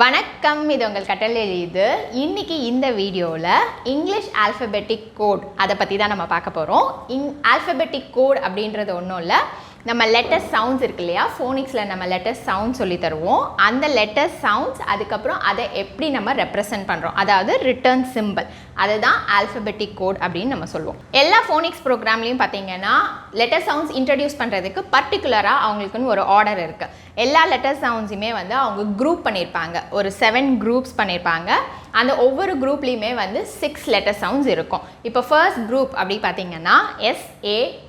வணக்கம், இது உங்கள் கட்டளை எழுது. இன்னைக்கு இந்த வீடியோவில் இங்கிலீஷ் ஆல்ஃபபெட்டிக் கோட் அதை பற்றி தான் நம்ம பார்க்க போகிறோம். ஆல்ஃபபெட்டிக் கோட் அப்படின்றது ஒன்றும் இல்லை, நம்ம லெட்டர் சவுண்ட்ஸ் இருக்கு இல்லையா, ஃபோனிக்ஸில் நம்ம லெட்டர் சவுண்ட் சொல்லி தருவோம். அந்த லெட்டர் சவுண்ட்ஸ் அதுக்கப்புறம் அதை எப்படி நம்ம ரெப்ரசன்ட் பண்ணுறோம், அதாவது ரிட்டர்ன் சிம்பிள், அதுதான் ஆல்ஃபபெட்டிக் கோட் அப்படின்னு நம்ம சொல்லுவோம். எல்லா ஃபோனிக்ஸ் ப்ரோக்ராம்லேயும் பார்த்தீங்கன்னா லெட்டர் சவுண்ட்ஸ் இன்ட்ரடியூஸ் பண்ணுறதுக்கு பர்டிகுலராக அவங்களுக்குன்னு ஒரு ஆர்டர் இருக்குது. எல்லா லெட்டர் சவுண்ட்ஸுமே வந்து அவங்க குரூப் பண்ணியிருப்பாங்க, ஒரு 7 குரூப்ஸ் பண்ணியிருப்பாங்க. அந்த ஒவ்வொரு குரூப்லேயுமே வந்து 6 லெட்டர் சவுண்ட்ஸ் இருக்கும். இப்போ ஃபர்ஸ்ட் குரூப் அப்படி பார்த்தீங்கன்னா SATIPN,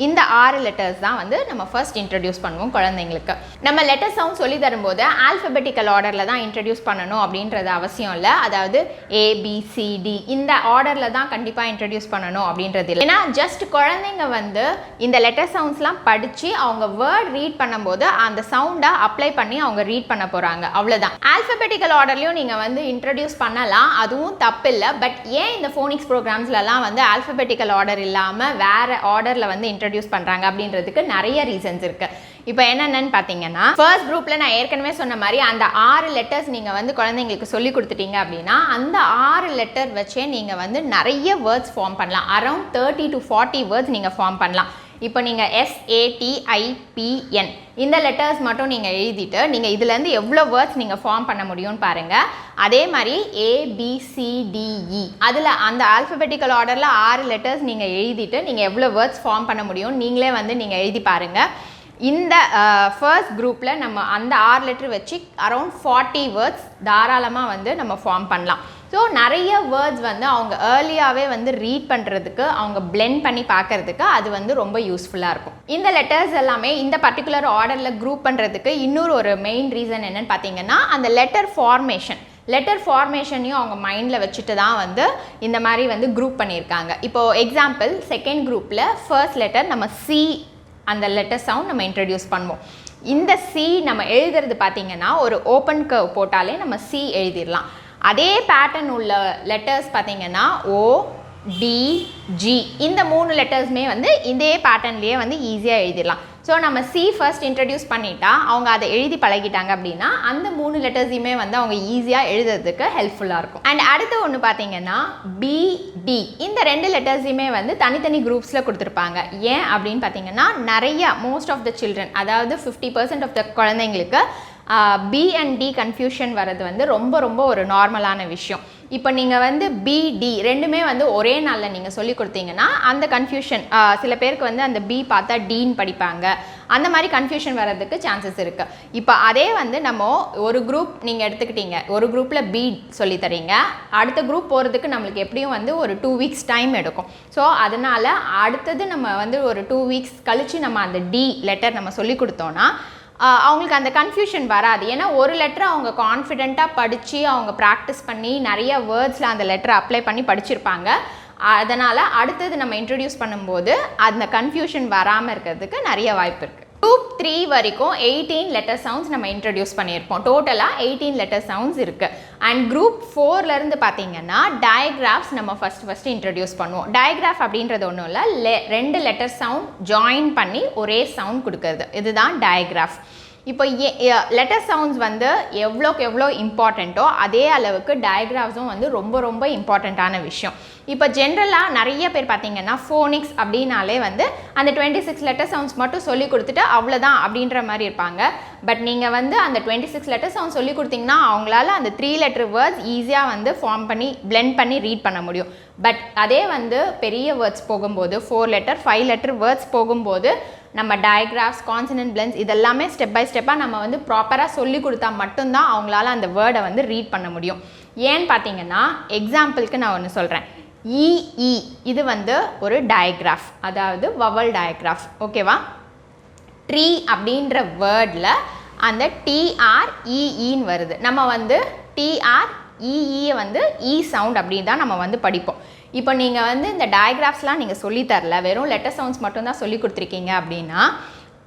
இந்த 6 லெட்டர்ஸ் தான் வந்து நம்ம ஃபர்ஸ்ட் இன்ட்ரடியூஸ் பண்ணுவோம் குழந்தைங்களுக்கு. நம்ம லெட்டர் சவுண்ட் சொல்லி தரும்போது ஆல்ஃபபெட்டிக்கல் ஆர்டரில் தான் இன்ட்ரடியூஸ் பண்ணணும் அப்படின்றது அவசியம் இல்லை. அதாவது ABCD இந்த ஆர்டரில் தான் கண்டிப்பாக இன்ட்ரடியூஸ் பண்ணணும் அப்படின்றது இல்லை. ஏன்னா ஜஸ்ட் குழந்தைங்க வந்து இந்த லெட்டர் சவுண்ட்ஸ்லாம் படித்து அவங்க வேர்ட் ரீட் பண்ணும்போது அந்த சவுண்டை அப்ளை பண்ணி அவங்க ரீட் பண்ண போகிறாங்க, அவ்வளோதான். ஆல்ஃபபெட்டிக்கல் ஆர்டர்லையும் நீங்கள் வந்து இன்ட்ரடியூஸ் பண்ணலாம், அதுவும் தப்பில்லை. பட் ஏன் இந்த ஃபோனிக்ஸ் ப்ரோக்ராம்ஸ்லலாம் வந்து ஆல்ஃபபெட்டிக்கல் ஆர்டர் இல்லாமல் வேறு ஆர்டரில் வந்து இன்ட்ரடியூஸ் பண்ணுறாங்க அப்படின்றதுக்கு நிறைய ரீசன்ஸ் இருக்குது. இப்போ என்னென்னு பார்த்தீங்கன்னா, ஃபர்ஸ்ட் குரூப்பில் நான் ஏற்கனவே சொன்ன மாதிரி அந்த 6 லெட்டர்ஸ் நீங்கள் வந்து குழந்தைங்களுக்கு சொல்லி கொடுத்துட்டீங்க அப்படின்னா அந்த 6 லெட்டர் வச்சே நீங்கள் வந்து நிறைய வேர்ட்ஸ் ஃபார்ம் பண்ணலாம். அரௌண்ட் 30 to 40 வேர்ட்ஸ் நீங்கள் ஃபார்ம் பண்ணலாம். இப்போ நீங்கள் SATIPN இந்த லெட்டர்ஸ் மட்டும் நீங்கள் எழுதிட்டு நீங்கள் இதுலேருந்து எவ்வளோ வேர்ட்ஸ் நீங்கள் ஃபார்ம் பண்ண முடியும்னு பாருங்கள். அதே மாதிரி ABCDE அதில் அந்த ஆல்ஃபபெட்டிக்கல் ஆர்டரில் 6 லெட்டர்ஸ் நீங்கள் எழுதிட்டு நீங்கள் எவ்வளோ வேர்ட்ஸ் ஃபார்ம் பண்ண முடியும் நீங்களே வந்து நீங்கள் எழுதி பாருங்கள். இந்த ஃபர்ஸ்ட் குரூப்பில் நம்ம அந்த 6 லெட்டர் வச்சு அரௌண்ட் 40 வேர்ட்ஸ் தாராளமாக வந்து நம்ம ஃபார்ம் பண்ணலாம். ஸோ நிறைய வேர்ட்ஸ் வந்து அவங்க ஏர்லியாகவே வந்து ரீட் பண்ணுறதுக்கு, அவங்க பிளெண்ட் பண்ணி பார்க்கறதுக்கு அது வந்து ரொம்ப யூஸ்ஃபுல்லாக இருக்கும். இந்த லெட்டர்ஸ் எல்லாமே இந்த பர்டிகுலர் ஆர்டரில் குரூப் பண்ணுறதுக்கு இன்னொரு ஒரு மெயின் ரீசன் என்னென்னு பார்த்தீங்கன்னா, அந்த லெட்டர் ஃபார்மேஷனையும் அவங்க மைண்டில் வச்சுட்டு தான் வந்து இந்த மாதிரி வந்து குரூப் பண்ணியிருக்காங்க. இப்போது எக்ஸாம்பிள், செகண்ட் குரூப்பில் ஃபர்ஸ்ட் லெட்டர் நம்ம C அந்த லெட்டர் சவுண்ட் நம்ம இன்ட்ரடியூஸ் பண்ணுவோம். இந்த C நம்ம எழுதுறது பார்த்தீங்கன்னா ஒரு ஓப்பன் கர்வ் போட்டாலே நம்ம C எழுதிடலாம். அதே பேட்டர்ன் உள்ள லெட்டர்ஸ் பார்த்தீங்கன்னா ODG இந்த 3 லெட்டர்ஸுமே வந்து இதே பேட்டர்ன்லேயே வந்து ஈஸியாக எழுதிடலாம். ஸோ நம்ம C ஃபர்ஸ்ட் இன்ட்ரடியூஸ் பண்ணிட்டா அவங்க அதை எழுதி பழகிட்டாங்க அப்படின்னா அந்த 3 லெட்டர்ஸையுமே வந்து அவங்க ஈஸியாக எழுதுறதுக்கு ஹெல்ப்ஃபுல்லாக இருக்கும். அண்ட் அடுத்து ஒன்று பார்த்தீங்கன்னா BD இந்த 2 லெட்டர்ஸையுமே வந்து தனித்தனி குரூப்ஸில் கொடுத்துருப்பாங்க. ஏன் அப்படின்னு பார்த்தீங்கன்னா, நிறைய மோஸ்ட் ஆஃப் த சில்ட்ரன், அதாவது 50% ஆஃப் த குழந்தைங்களுக்கு B and D கன்ஃபியூஷன் வர்றது வந்து ரொம்ப ஒரு நார்மலான விஷயம். இப்போ நீங்கள் வந்து BD ரெண்டுமே வந்து ஒரே நாளில் நீங்கள் சொல்லி கொடுத்தீங்கன்னா அந்த கன்ஃபியூஷன், சில பேருக்கு வந்து அந்த B பார்த்தா Dன்னு படிப்பாங்க, அந்த மாதிரி கன்ஃபியூஷன் வர்றதுக்கு சான்சஸ் இருக்குது. இப்போ அதே வந்து நம்ம ஒரு குரூப் நீங்கள் எடுத்துக்கிட்டீங்க, ஒரு குரூப்பில் B சொல்லி தரீங்க, அடுத்த குரூப் போகிறதுக்கு நம்மளுக்கு எப்படியும் வந்து ஒரு 2 வீக்ஸ் டைம் எடுக்கும். ஸோ அதனால் அடுத்தது நம்ம வந்து ஒரு 2 வீக்ஸ் கழித்து நம்ம அந்த D லெட்டர் நம்ம சொல்லி கொடுத்தோன்னா அவங்களுக்கு அந்த கன்ஃபியூஷன் வராது. ஏன்னா ஒரு லெட்டரை அவங்க கான்ஃபிடெண்ட்டாக படித்து அவங்க ப்ராக்டிஸ் பண்ணி நிறைய வேர்ட்ஸில் அந்த லெட்டரை அப்ளை பண்ணி படிச்சிருப்பாங்க. அதனால் அடுத்தது நம்ம இன்ட்ரடியூஸ் பண்ணும்போது அந்த கன்ஃபியூஷன் வராமல் இருக்கிறதுக்கு நிறைய வாய்ப்பு இருக்குது. குரூப் 3 வரைக்கும் 18 லெட்டர் சவுண்ட்ஸ் நம்ம இன்ட்ரடியூஸ் பண்ணியிருப்போம். டோட்டலாக 18 லெட்டர் சவுண்ட்ஸ் இருக்குது. அண்ட் குரூப் 4லேருந்து பார்த்தீங்கன்னா டயக்ராஃப்ஸ் நம்ம ஃபஸ்ட்டு இன்ட்ரடியூஸ் பண்ணுவோம். டயக்ராஃப் அப்படின்றது ஒன்றும் இல்லை, 2 லெட்டர் சவுண்ட் ஜாயின் பண்ணி ஒரே சவுண்ட் கொடுக்கறது, இதுதான் டயக்ராஃப். இப்போ லெட்டர் சவுண்ட்ஸ் வந்து எவ்வளோக்கு எவ்வளோ இம்பார்ட்டண்ட்டோ அதே அளவுக்கு டயக்ராஃப்ஸும் வந்து ரொம்ப இம்பார்ட்டண்ட்டான விஷயம். இப்போ ஜென்ரலாக நிறைய பேர் பார்த்தீங்கன்னா ஃபோனிக்ஸ் அப்படின்னாலே வந்து அந்த 26 லெட்டர் சவுண்ட்ஸ் மட்டும் சொல்லி கொடுத்துட்டு அவ்வளோதான் அப்படின்ற மாதிரி இருப்பாங்க. பட் நீங்கள் வந்து அந்த 26 லெட்டர் சவுண்ட் சொல்லி கொடுத்தீங்கன்னா அவங்களால அந்த 3 லெட்டர் வேர்ட்ஸ் ஈஸியாக வந்து ஃபார்ம் பண்ணி பிளெண்ட் பண்ணி ரீட் பண்ண முடியும். பட் அதே வந்து பெரிய வேர்ட்ஸ் போகும்போது 4 லெட்டர் 5 லெட்டர் வேர்ட்ஸ் போகும்போது நம்ம டயக்ராஃப்ஸ், கான்சனன்ட் பிளெண்ட்ஸ் இதெல்லாமே ஸ்டெப் பை ஸ்டெப்பாக நம்ம வந்து ப்ராப்பராக சொல்லி கொடுத்தா மட்டும்தான் அவங்களால அந்த வேர்டை வந்து ரீட் பண்ண முடியும். ஏன்னு பார்த்தீங்கன்னா, எக்ஸாம்பிளுக்கு நான் ஒன்று சொல்கிறேன். EE இது வந்து ஒரு டயக்ராஃப், அதாவது வவல் டயக்ராஃப், ஓகேவா? ட்ரீ அப்படின்ற வேர்டில் அந்த TREEன்னு வருது. நம்ம வந்து TREE வந்து E சவுண்ட் அப்படின்னு தான் நம்ம வந்து படிப்போம். இப்போ நீங்கள் வந்து இந்த டயக்ராஃப்ஸ்லாம் நீங்கள் சொல்லித்தரல, வெறும் லெட்டர் சவுண்ட்ஸ் மட்டும்தான் சொல்லி கொடுத்துருக்கீங்க அப்படின்னா,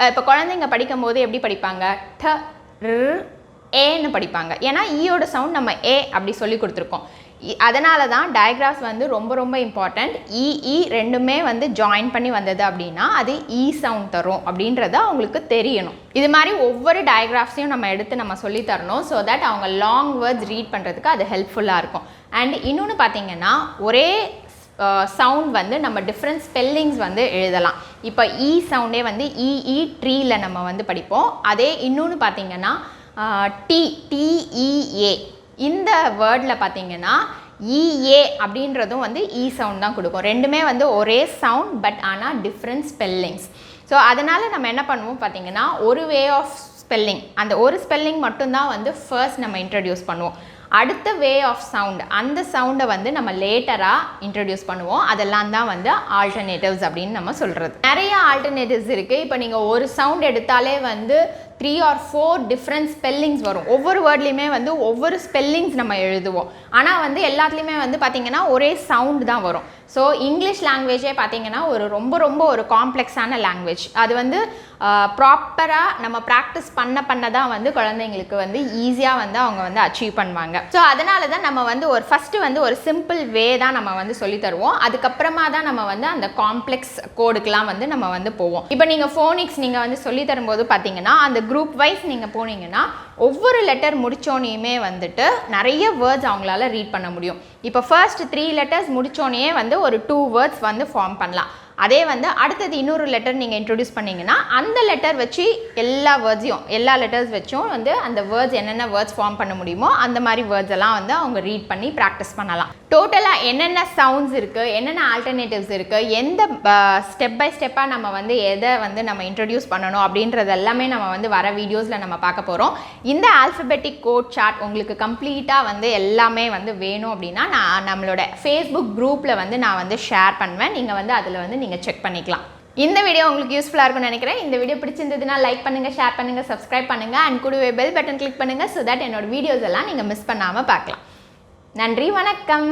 இப்போ குழந்தைங்க படிக்கும் போது எப்படி படிப்பாங்க? ஏன்னு படிப்பாங்க. ஏன்னா ஈயோட சவுண்ட் நம்ம ஏ அப்படி சொல்லி கொடுத்துருக்கோம். அதனால தான் டயக்ராஃப்ஸ் வந்து ரொம்ப ரொம்ப இம்பார்ட்டண்ட். இ ரெண்டுமே வந்து ஜாயின் பண்ணி வந்தது அப்படின்னா அது இ சவுண்ட் தரும் அப்படின்றத அவங்களுக்கு தெரியணும். இது மாதிரி ஒவ்வொரு டயக்ராஃப்ஸையும் நம்ம எடுத்து நம்ம சொல்லி தரணும். ஸோ தட் அவங்க லாங் வேர்ட்ஸ் ரீட் பண்ணுறதுக்கு அது ஹெல்ப்ஃபுல்லாக இருக்கும். அண்ட் இன்னொன்று பார்த்தீங்கன்னா ஒரே சவுண்ட் வந்து நம்ம டிஃப்ரெண்ட் ஸ்பெல்லிங்ஸ் வந்து எழுதலாம். இப்போ இ சவுண்டே வந்து இஇ ட்ரீல நம்ம வந்து படிப்போம். அதே இன்னொன்று பார்த்தீங்கன்னா டிஇஏ இந்த வேர்டில் பார்த்தீங்கன்னா இஏ அப்படின்றதும் வந்து இ சவுண்ட் தான் கொடுக்கும். ரெண்டுமே வந்து ஒரே சவுண்ட் பட் ஆனால் டிஃப்ரெண்ட் ஸ்பெல்லிங்ஸ். ஸோ அதனால் நம்ம என்ன பண்ணுவோம் பார்த்தீங்கன்னா ஒரு வே ஆஃப் ஸ்பெல்லிங், அந்த ஒரு ஸ்பெல்லிங் மட்டும்தான் வந்து ஃபர்ஸ்ட் நம்ம இன்ட்ரடியூஸ் பண்ணுவோம். அடுத்த வே ஆஃப் சவுண்ட், அந்த சவுண்டை வந்து நம்ம லேட்டராக இன்ட்ரடியூஸ் பண்ணுவோம். அதெல்லாம் தான் வந்து ஆல்டர்னேட்டிவ்ஸ் அப்படின்னு நம்ம சொல்கிறது. நிறைய ஆல்டர்னேட்டிவ்ஸ் இருக்குது. இப்போ நீங்கள் ஒரு சவுண்ட் எடுத்தாலே வந்து 3 or 4 டிஃப்ரெண்ட் ஸ்பெல்லிங்ஸ் வரும். ஒவ்வொரு வேர்ட்லேயுமே வந்து ஒவ்வொரு ஸ்பெல்லிங்ஸ் நம்ம எழுதுவோம். ஆனால் வந்து எல்லாத்துலேயுமே வந்து பார்த்திங்கன்னா ஒரே சவுண்ட் தான் வரும். ஸோ இங்கிலீஷ் லாங்குவேஜே பார்த்திங்கன்னா ரொம்ப ரொம்ப ஒரு காம்ப்ளெக்ஸான லாங்குவேஜ். அது வந்து ப்ராப்பராக நம்ம ப்ராக்டிஸ் பண்ண தான் வந்து குழந்தைங்களுக்கு வந்து ஈஸியாக வந்து அவங்க வந்து அச்சீவ் பண்ணுவாங்க. ஸோ அதனால தான் நம்ம வந்து ஃபஸ்ட்டு வந்து ஒரு சிம்பிள் வே தான் நம்ம வந்து சொல்லி தருவோம். அதுக்கப்புறமா தான் நம்ம வந்து அந்த காம்ப்ளெக்ஸ் கோடுக்கெலாம் வந்து நம்ம வந்து போவோம். இப்போ நீங்கள் ஃபோனிக்ஸ் நீங்கள் வந்து சொல்லி தரும்போது பார்த்தீங்கன்னா அந்த குரூப் வைஸ் நீங்கள் போனீங்கன்னா ஒவ்வொரு லெட்டர் முடித்தோனையுமே வந்துட்டு நிறைய வேர்ட்ஸ் அவங்களால ரீட் பண்ண முடியும். இப்போ ஃபர்ஸ்ட் 3 letters முடித்தோனையே வந்து ஒரு 2 words வந்து ஃபார்ம் பண்ணலாம். அதே வந்து அடுத்தது இன்னொரு லெட்டர் நீங்கள் இன்ட்ரடியூஸ் பண்ணிங்கன்னா அந்த லெட்டர் வச்சு எல்லா வேர்ட்ஸையும் எல்லா லெட்டர்ஸ் வச்சும் வந்து அந்த வேர்ட்ஸ் என்னென்ன வேர்ட்ஸ் ஃபார்ம் பண்ண முடியுமோ அந்த மாதிரி வேர்ட்ஸ் எல்லாம் வந்து அவங்க ரீட் பண்ணி ப்ராக்டிஸ் பண்ணலாம். டோட்டலாக என்னென்ன சவுண்ட்ஸ் இருக்குது, என்னென்ன ஆல்டர்னேட்டிவ்ஸ் இருக்குது, எந்த ஸ்டெப் பை ஸ்டெப்பாக நம்ம வந்து எதை வந்து நம்ம இன்ட்ரடியூஸ் பண்ணணும் அப்படின்றது எல்லாமே நம்ம வந்து வர வீடியோஸில் நம்ம பார்க்க போகிறோம். இந்த ஆல்ஃபபெட்டிக் கோட் சார்ட் உங்களுக்கு கம்ப்ளீட்டாக வந்து எல்லாமே வந்து வேணும் அப்படின்னா நான் நம்மளோட ஃபேஸ்புக் குரூப்பில் வந்து நான் வந்து ஷேர் பண்ணுவேன். நீங்கள் வந்து அதில் வந்து நீங்கள் செக் பண்ணிக்கலாம். இந்த வீடியோ உங்களுக்கு யூஸ்ஃபுல்லாக இருக்கும்னு நினைக்கிறேன். இந்த வீடியோ பிடிச்சிருந்ததுன்னா லைக் பண்ணுங்கள், ஷேர் பண்ணுங்கள், சப்ஸ்கிரைப் பண்ணுங்கள் அண்ட் கூடவே பெல் பட்டன் கிளிக் பண்ணுங்கள். ஸோ தட் என்னோட வீடியோஸ் எல்லாம் நீங்கள் மிஸ் பண்ணாமல் பார்க்கலாம். நன்றி, வணக்கம்.